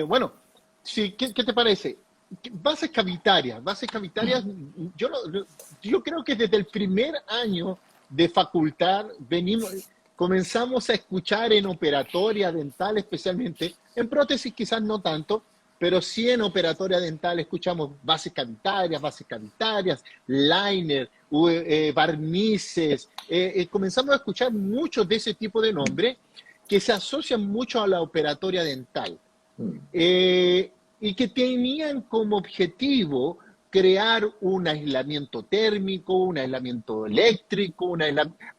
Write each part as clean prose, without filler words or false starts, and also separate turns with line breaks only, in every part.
Bueno, sí, ¿qué te parece? Bases cavitarias, yo creo que desde el primer año de facultad comenzamos a escuchar en operatoria dental especialmente, en prótesis quizás no tanto, pero sí en operatoria dental escuchamos bases cavitarias, liner, barnices, comenzamos a escuchar muchos de ese tipo de nombres que se asocian mucho a la operatoria dental y que tenían como objetivo crear un aislamiento térmico, un aislamiento eléctrico,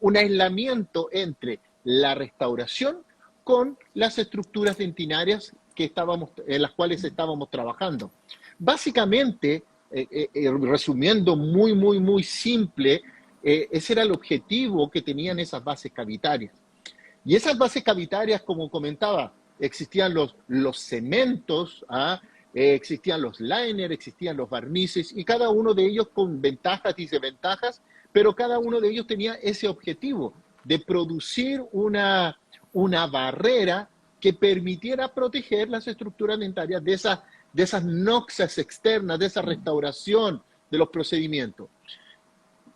un aislamiento entre la restauración con las estructuras dentinarias en las cuales estábamos trabajando. Básicamente, resumiendo muy simple, ese era el objetivo que tenían esas bases cavitarias. Y esas bases cavitarias, como comentaba, existían los cementos, existían los liners, existían los barnices, y cada uno de ellos con ventajas y desventajas, pero cada uno de ellos tenía ese objetivo de producir una barrera que permitiera proteger las estructuras dentarias de esas noxas externas, de esa restauración de los procedimientos.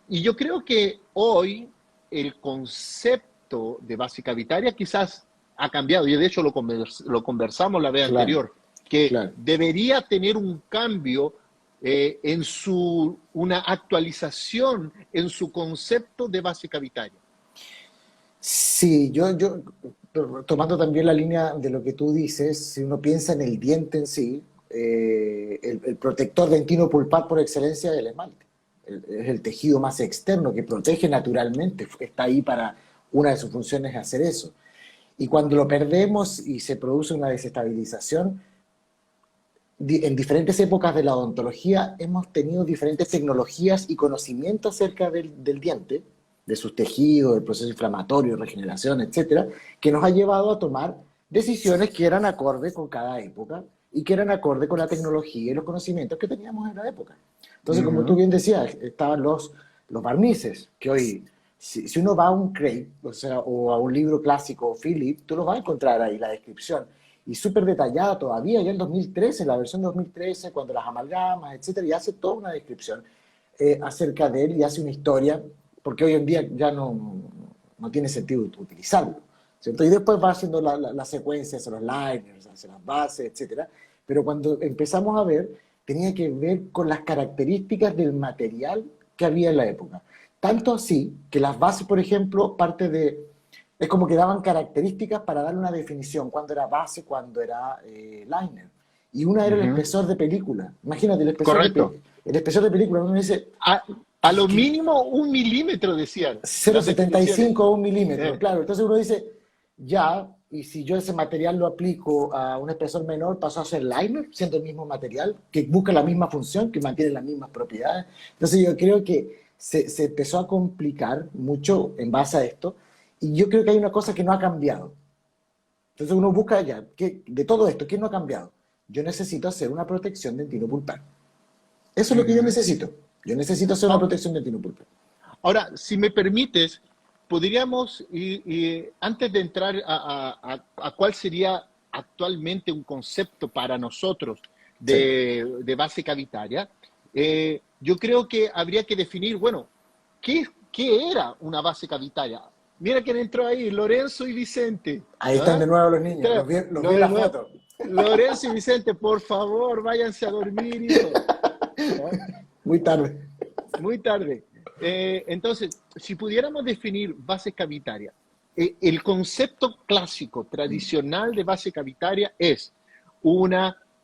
Y yo creo que hoy el concepto de base cavitaria quizás ha cambiado, y de hecho lo conversamos la vez anterior, que debería tener un cambio una actualización en su concepto de base cavitaria.
Sí, yo tomando también la línea de lo que tú dices, si uno piensa en el diente en sí, el protector dentino pulpar por excelencia es el esmalte. Es el tejido más externo que protege naturalmente, está ahí para una de sus funciones es hacer eso. Y cuando lo perdemos y se produce una desestabilización, en diferentes épocas de la odontología hemos tenido diferentes tecnologías y conocimientos acerca del diente, de sus tejidos, del proceso inflamatorio, regeneración, etcétera, que nos ha llevado a tomar decisiones que eran acorde con cada época y que eran acorde con la tecnología y los conocimientos que teníamos en la época. Entonces, como tú bien decías, estaban los barnices, que hoy, si uno va a un Craig, o a un libro clásico o Philip, tú los vas a encontrar ahí, la descripción, y súper detallada todavía, ya en 2013, la versión 2013, cuando las amalgamas, etcétera, y hace toda una descripción acerca de él y hace una historia, porque hoy en día ya no tiene sentido utilizarlo, ¿cierto? Y después va haciendo la secuencia hacia los liners, hacia las bases, etcétera, pero cuando empezamos a ver, tenía que ver con las características del material que había en la época. Tanto así que las bases, por ejemplo, es como que daban características para darle una definición, cuándo era base, cuándo era liner. Y una era el espesor de película. Imagínate,
Correcto.
El espesor de película, uno dice...
A lo mínimo 1 milímetro, decían.
0,75 o 1 milímetro, claro. Entonces uno dice, ya, y si yo ese material lo aplico a un espesor menor, pasó a ser liner, siendo el mismo material, que busca la misma función, que mantiene las mismas propiedades. Entonces yo creo que se empezó a complicar mucho en base a esto, y yo creo que hay una cosa que no ha cambiado. Entonces uno busca ya, de todo esto, ¿qué no ha cambiado? Yo necesito hacer una protección dentino-pulpar. Eso es lo que yo necesito. Yo necesito hacer una protección dentino-pulpar.
Ahora, si me permites, podríamos, antes de entrar a cuál sería actualmente un concepto para nosotros de base cavitaria, yo creo que habría que definir, bueno, ¿qué era una base cavitaria? Mira quién entró ahí, Lorenzo y Vicente.
Ahí están de nuevo los niños, los vi en la foto.
Lorenzo y Vicente, por favor, váyanse a dormir, hijo.
Muy tarde.
Muy tarde. Entonces, si pudiéramos definir base cavitaria, el concepto clásico, tradicional de base cavitaria es o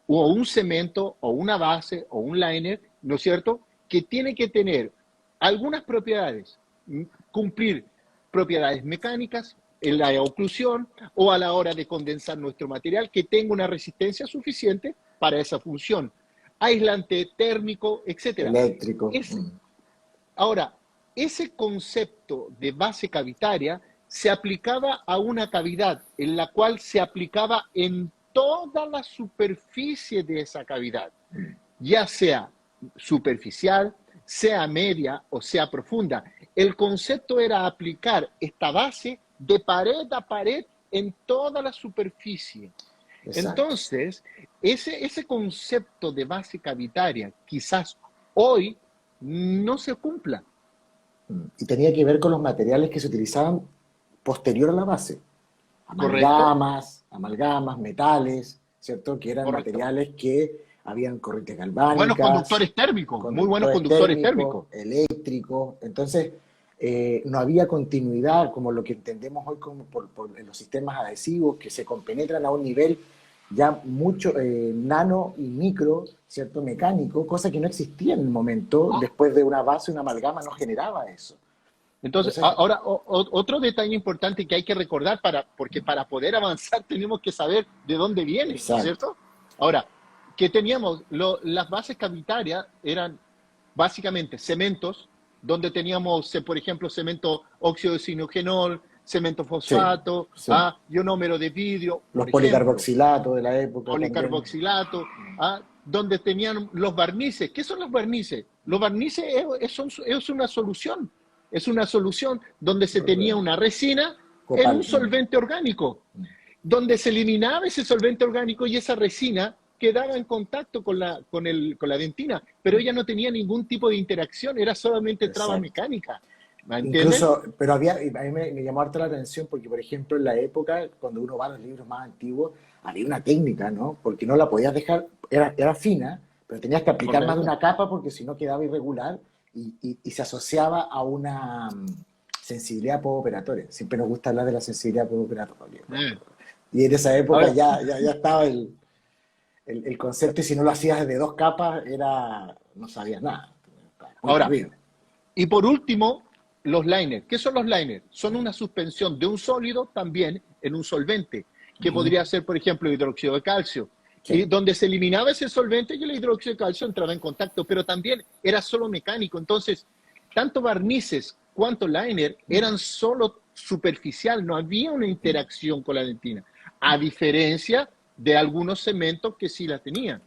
un cemento, o una base, o un liner, ¿no es cierto?, que tiene que tener algunas propiedades, cumplir propiedades mecánicas en la oclusión o a la hora de condensar nuestro material, que tenga una resistencia suficiente para esa función, aislante térmico, etc.
Eléctrico.
Ahora, ese concepto de base cavitaria se aplicaba a una cavidad en la cual se aplicaba en toda la superficie de esa cavidad, ya sea superficial, sea media o sea profunda. El concepto era aplicar esta base de pared a pared en toda la superficie. Exacto. Entonces, ese concepto de base cavitaria quizás hoy no se cumpla.
Y tenía que ver con los materiales que se utilizaban posterior a la base.
¿Correcto?
Amalgamas, metales, ¿cierto? Que eran
Correcto.
materiales que habían corrientes
Buenos
galvánicas,
conductores térmicos, muy buenos
conductores
conductores
térmicos,
térmicos.
eléctricos. Entonces, no había continuidad como lo que entendemos hoy como por los sistemas adhesivos que se compenetran a un nivel ya mucho nano y micro, ¿cierto? Mecánico, cosa que no existía en el momento. Después de una base, una amalgama no generaba eso.
Entonces,
Entonces,
ahora, otro detalle importante que hay que recordar, porque para poder avanzar tenemos que saber de dónde viene, ¿no es
exacto.
cierto? Ahora, ¿qué teníamos? Las bases cavitarias eran básicamente cementos, donde teníamos, por ejemplo, cemento óxido de sinogenol, cemento
Sí,
fosfato,
sí.
ionómero de vidrio,
Los
por ejemplo,
policarboxilatos de la época también.
policarboxilato, donde tenían los barnices. ¿Qué son los barnices? Los barnices es una solución. Es una solución donde se tenía una resina en
Copal.
un solvente orgánico, donde se eliminaba ese solvente orgánico y esa resina quedaba en contacto con la dentina, pero ella no tenía ningún tipo de interacción, era solamente traba
Exacto.
mecánica. ¿Me entienden?
Incluso, pero había, a mí me llamó harto la atención porque, por ejemplo, en la época, cuando uno va a los libros más antiguos, había una técnica, ¿no? Porque no la podías dejar, era fina, pero tenías que aplicar más de
Correcto.
una capa porque si no quedaba irregular y se asociaba a una sensibilidad postoperatoria. Siempre nos gusta hablar de la sensibilidad postoperatoria.
Eh.
Y en esa época
Ahora,
ya estaba el concepto y si no lo hacías de dos capas, no sabías nada. Muy
ahora,
perdido.
y por último, los liners. ¿Qué son los liners? Son una suspensión de un sólido también en un solvente, que podría ser, por ejemplo, hidróxido de calcio, y
Sí,
donde se eliminaba ese solvente y el hidróxido de calcio entraba en contacto, pero también era solo mecánico. Entonces, tanto barnices cuanto liner eran solo superficial, no había una interacción con la dentina, a diferencia de algunos cementos que sí la tenían.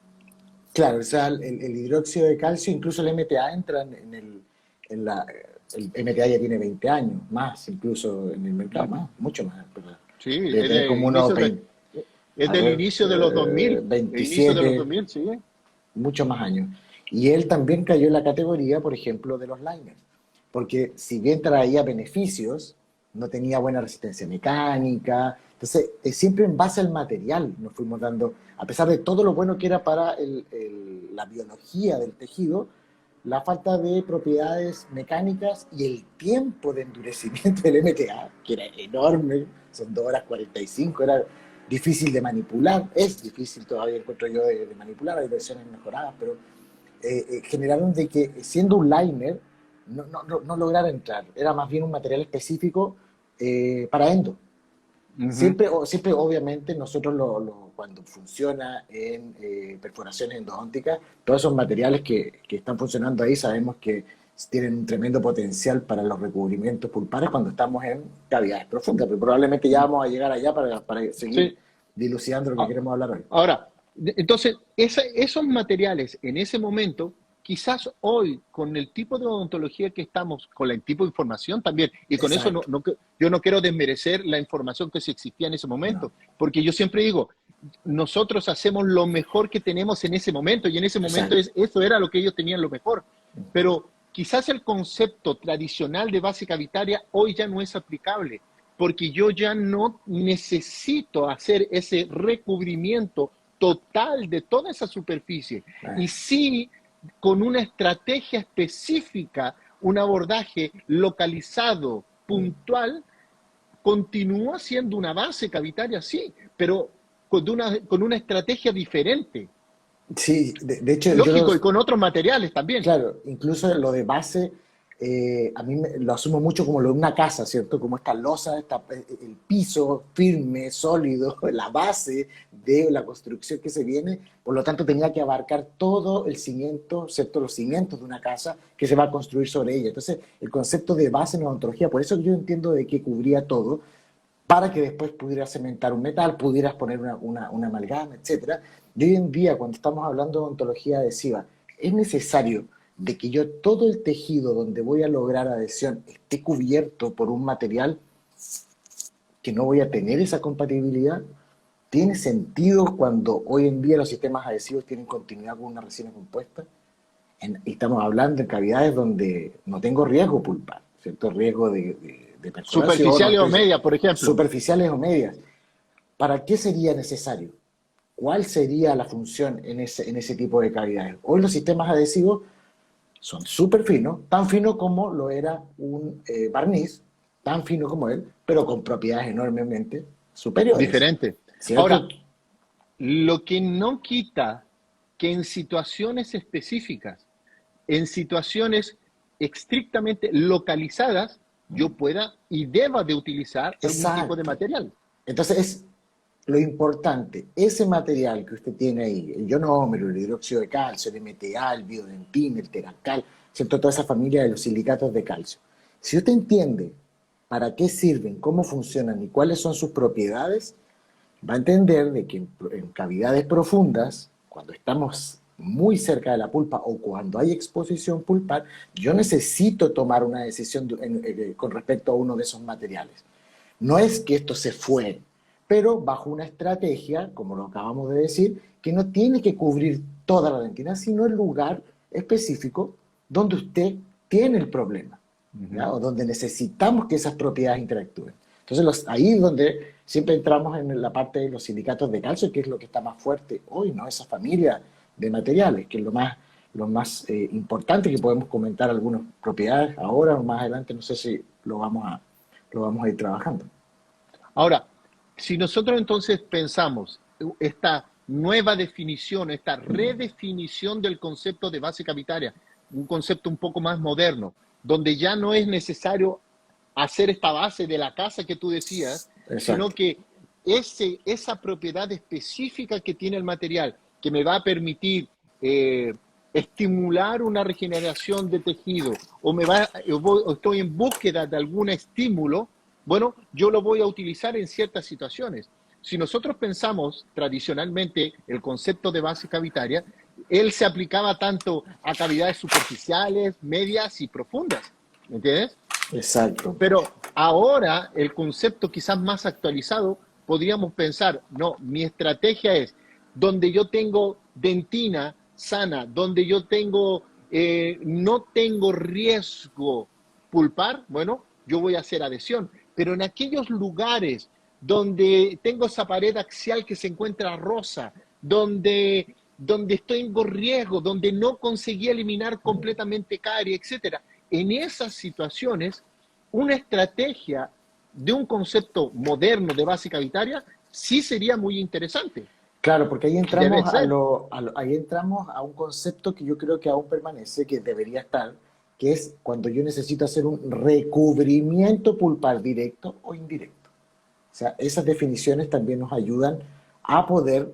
claro, o sea, el hidróxido de calcio, incluso el MTA entra en la... El MTA ya tiene 20 años, más incluso en el mercado, más, mucho más, ¿verdad?
Sí,
Debe tener como unos 20,
es
a
del
ver,
inicio de los 2000, el inicio de los
27,
2000, sí.
muchos más años. Y él también cayó en la categoría, por ejemplo, de los liners, porque si bien traía beneficios, no tenía buena resistencia mecánica, entonces siempre en base al material nos fuimos dando, a pesar de todo lo bueno que era para la biología del tejido, la falta de propiedades mecánicas y el tiempo de endurecimiento del MTA, que era enorme, son 2 horas 45, era difícil de manipular, es difícil todavía encuentro yo de manipular, hay versiones mejoradas, pero generaron de que siendo un liner no lograra entrar, era más bien un material específico para endo.
Ujú.
Siempre obviamente, nosotros cuando funciona en perforaciones endodónticas, todos esos materiales que están funcionando ahí sabemos que tienen un tremendo potencial para los recubrimientos pulpares cuando estamos en cavidades profundas, pero probablemente ya vamos a llegar allá para seguir
Sí.
dilucidando lo que queremos hablar hoy.
Ahora, entonces, esos materiales en ese momento, quizás hoy, con el tipo de odontología que estamos, con el tipo de información también, y con eso
Exacto.
yo no quiero desmerecer la información que se existía en ese
No,
momento, porque yo siempre digo, nosotros hacemos lo mejor que tenemos en ese momento, y en ese momento
exacto.
eso era lo que ellos tenían lo mejor. Pero quizás el concepto tradicional de base cavitaria hoy ya no es aplicable, porque yo ya no necesito hacer ese recubrimiento total de toda esa superficie. Y
Eh,
sí, con una estrategia específica, un abordaje localizado, puntual, continúa siendo una base cavitaria, sí, pero con una estrategia diferente.
Sí, de hecho,
Lógico, y con otros materiales también.
claro, incluso lo de base, a mí lo asumo mucho como lo de una casa, ¿cierto? Como esta losa, el piso firme, sólido, la base de la construcción que se viene, por lo tanto tenía que abarcar todo el cimiento, ¿cierto? Los cimientos de una casa que se va a construir sobre ella. Entonces, el concepto de base en odontología, por eso yo entiendo de que cubría todo, para que después pudieras cementar un metal, pudieras poner una amalgama, etcétera. Y hoy en día, cuando estamos hablando de odontología adhesiva, es necesario de que yo todo el tejido donde voy a lograr adhesión esté cubierto por un material que no voy a tener esa compatibilidad. ¿Tiene sentido cuando hoy en día los sistemas adhesivos tienen continuidad con una resina compuesta? Y estamos hablando de cavidades donde no tengo riesgo pulpar, ¿cierto? Riesgo de perforación,
Superficiales o media, por ejemplo.
superficiales o medias. ¿Para qué sería necesario? ¿Cuál sería la función en ese tipo de cavidades? Hoy los sistemas adhesivos son súper finos, tan finos como lo era un barniz, tan fino como él, pero con propiedades enormemente superiores,
Diferente.
¿cierto?
Ahora, lo que no quita que en situaciones específicas, en situaciones estrictamente localizadas, yo pueda y deba de utilizar algún tipo de
Exacto.
material.
Entonces es lo importante, ese material que usted tiene ahí, el ionómero, el hidróxido de calcio, el MTA, el biodentín, el teracal, ¿cierto? Toda esa familia de los silicatos de calcio. Si usted entiende para qué sirven, cómo funcionan y cuáles son sus propiedades, va a entender de que en cavidades profundas, cuando estamos muy cerca de la pulpa o cuando hay exposición pulpar, yo necesito tomar una decisión con respecto a uno de esos materiales. No es que esto se fue, pero bajo una estrategia, como lo acabamos de decir, que no tiene que cubrir toda la dentina, sino el lugar específico donde usted tiene el problema, ¿ya? O donde necesitamos que esas propiedades interactúen. Entonces, ahí es donde siempre entramos en la parte de los silicatos de calcio, que es lo que está más fuerte hoy, ¿no? Esa familia de materiales, que es lo más importante, que podemos comentar algunas propiedades ahora o más adelante, no sé si lo vamos a ir trabajando.
Ahora, si nosotros entonces pensamos esta nueva definición, esta redefinición del concepto de base cavitaria, un concepto un poco más moderno, donde ya no es necesario hacer esta base de la casa que tú decías, sino
Exacto.
que esa propiedad específica que tiene el material, que me va a permitir estimular una regeneración de tejido, o estoy en búsqueda de algún estímulo, bueno, yo lo voy a utilizar en ciertas situaciones. Si nosotros pensamos tradicionalmente el concepto de base cavitaria, él se aplicaba tanto a cavidades superficiales, medias y profundas, ¿me entiendes?
Exacto.
Pero ahora el concepto quizás más actualizado, podríamos pensar, no, mi estrategia es donde yo tengo dentina sana, donde yo no tengo riesgo pulpar, bueno, yo voy a hacer adhesión. Pero en aquellos lugares donde tengo esa pared axial que se encuentra rosa, donde estoy en riesgo, donde no conseguí eliminar completamente caries, etcétera, en esas situaciones una estrategia de un concepto moderno de base cavitaria sí sería muy interesante.
Claro, porque ahí
Debe
entramos
ser.
ahí entramos a un concepto que yo creo que aún permanece, que debería estar, que es cuando yo necesito hacer un recubrimiento pulpar directo o indirecto. O sea, esas definiciones también nos ayudan a poder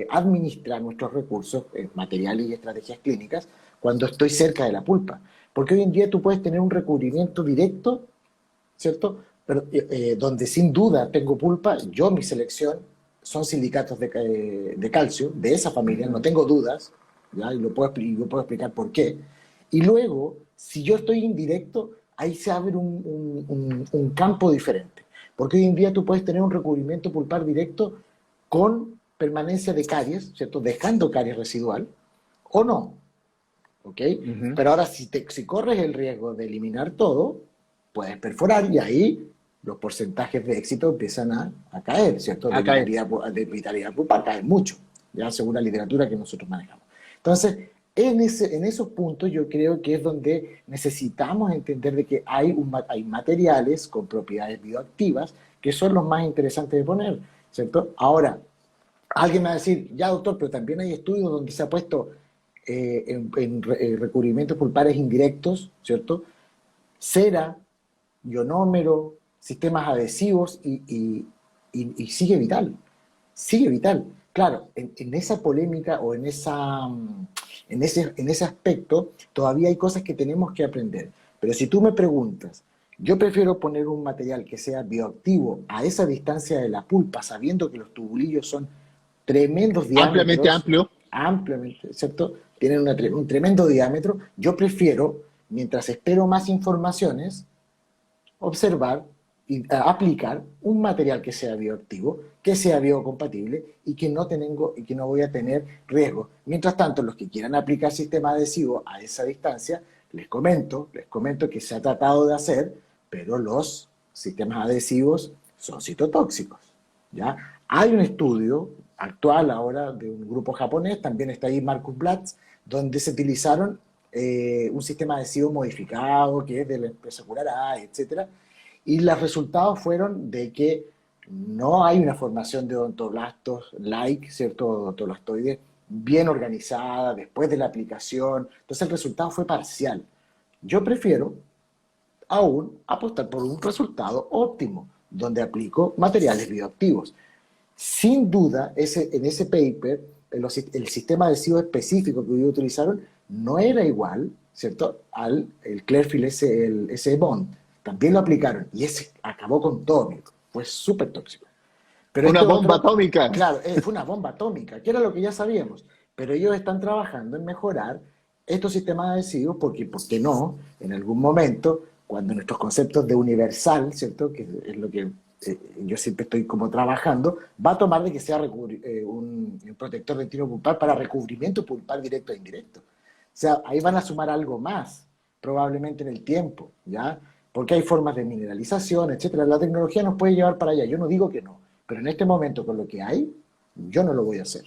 administrar nuestros recursos, materiales y estrategias clínicas, cuando estoy cerca de la pulpa. Porque hoy en día tú puedes tener un recubrimiento directo, ¿cierto? Pero donde sin duda tengo pulpa, yo mi selección son silicatos de calcio, de esa familia, no tengo dudas, ¿ya? Y yo puedo explicar por qué. Y luego, si yo estoy indirecto, ahí se abre un campo diferente. Porque hoy en día tú puedes tener un recubrimiento pulpar directo con permanencia de caries, ¿cierto? Dejando caries residual, o no, ¿ok?
Ujú.
Pero ahora, si corres el riesgo de eliminar todo, puedes perforar y ahí los porcentajes de éxito empiezan a caer, ¿cierto? De
Acá es.
vitalidad pulpar caen mucho, ya según la literatura que nosotros manejamos. Entonces, en esos puntos yo creo que es donde necesitamos entender de que hay materiales con propiedades bioactivas que son los más interesantes de poner, ¿cierto? Ahora, alguien me va a decir, ya doctor, pero también hay estudios donde se ha puesto recubrimientos pulpares indirectos, ¿cierto? Cera, ionómero, sistemas adhesivos y sigue vital. Claro, en esa polémica o en ese aspecto todavía hay cosas que tenemos que aprender. Pero si tú me preguntas, yo prefiero poner un material que sea bioactivo a esa distancia de la pulpa, sabiendo que los tubulillos son tremendos
Ampliamente
diámetros,
amplio.
ampliamente, ¿cierto? Tienen un tremendo diámetro. Yo prefiero, mientras espero más informaciones, observar aplicar un material que sea bioactivo, que sea biocompatible y que no voy a tener riesgo. Mientras tanto, los que quieran aplicar sistema adhesivo a esa distancia, les comento que se ha tratado de hacer, pero los sistemas adhesivos son citotóxicos, ¿ya? Hay un estudio actual ahora de un grupo japonés, también está ahí Marcus Blatz, donde se utilizaron un sistema adhesivo modificado, que es de la empresa Curaray, etcétera, y los resultados fueron de que no hay una formación de odontoblastos ¿cierto? Odontoblastoides bien organizada después de la aplicación. Entonces el resultado fue parcial. Yo prefiero aún apostar por un resultado óptimo, donde aplico materiales bioactivos. Sin duda, en ese paper, el sistema adhesivo específico que ellos utilizaron no era igual, ¿cierto?, al el Clearfield el S-Bond. También lo aplicaron y ese acabó con todo, amigo. Fue súper tóxico. Pero
Una
este
bomba
otro,
atómica.
claro, fue una bomba atómica, que era lo que ya sabíamos. Pero ellos están trabajando en mejorar estos sistemas adhesivos porque, ¿por qué no? En algún momento, cuando nuestros conceptos de universal, ¿cierto?, que es lo que yo siempre estoy como trabajando, va a tomar de que sea un protector dentino pulpar para recubrimiento pulpar directo e indirecto. O sea, ahí van a sumar algo más, probablemente en el tiempo, ¿ya? Porque hay formas de mineralización, etcétera. La tecnología nos puede llevar para allá. Yo no digo que no, pero en este momento, con lo que hay, yo no lo voy a hacer.